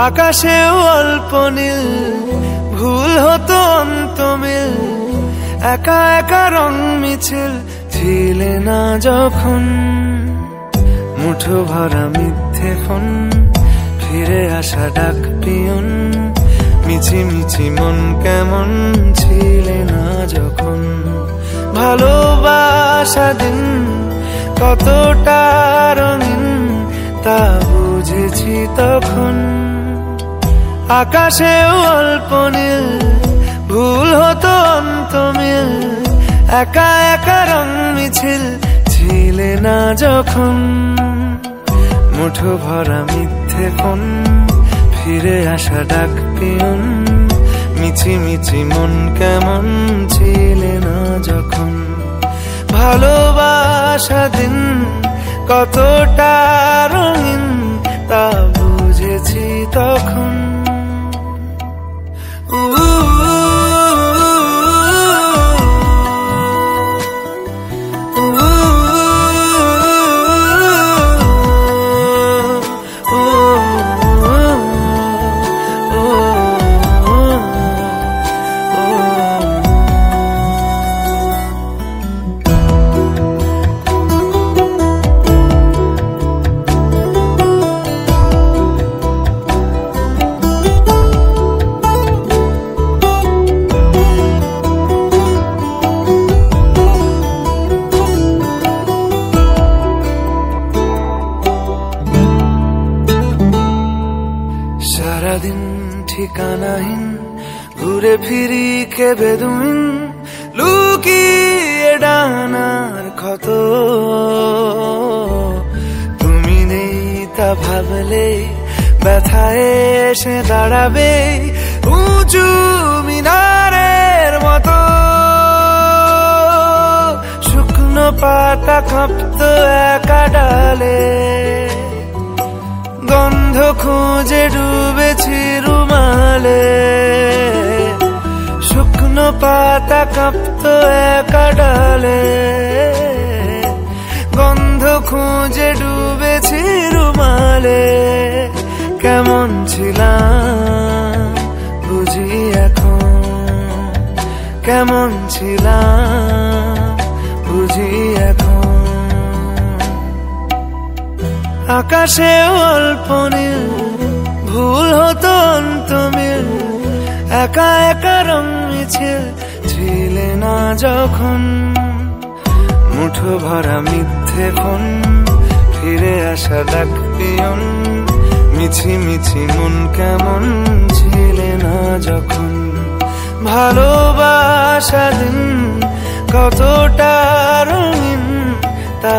আকাশেও অল্প নীল, ভুল হতো অন্তমিল, একা একা রং মিছিল ছিলে না যখন। মুঠো ভরা মিথ্যে ফোন, ফিরে আসা ডাক পিয়ন, মিছি মিছি মন কেমন ছিলে না যখন। ভালোবাসা দিন কতটা রঙিন তা বুঝেছি তখন। আকাশেও অল্প নীল, ভুল হতো অন্তমিল, একা একা রং মিছিল ছিলে না যখন। মুঠো ভরা মিথ্যে ফোন, ফিরে আসা ডাক পিয়ন, মিছি মিছি মন কেমন ছিলে না যখন। ভালোবাসা দিন কতটা রঙিন তা বুঝেছি তখন। সারাদিন ঠিকানাহীন ঘুরে ফিরি খেবে দুদিন, লুকিয়ে ডানার ক্ষত। তুমি নেই তা ভাবলে ব্যথায় এসে দাঁড়াবে উঁচু মিনারের মতো। শুকনো পাতা কাঁপতো একা ডালে, গন্ধ খুঁজে ডুবেছি রুমালে। শুকনো পাতা কাঁপতো একা ডালে, গন্ধ খুঁজে ডুবেছি রুমালে। কেমন ছিলাম বুঝি এখন, কেমন ছিলাম বুঝি এখন। আকাশে অল্প নীল, ভুল হতো অন্তমিল, একা একা রং মিছিল ছিলে না যখন। মুঠো ভরা মিথ্যে ফোন, ফিরে আসা ডাক পিয়ন, মিছি মিছি মন কেমন ছিলে না যখন। ভালোবাসা দিন কতটা রঙিন তা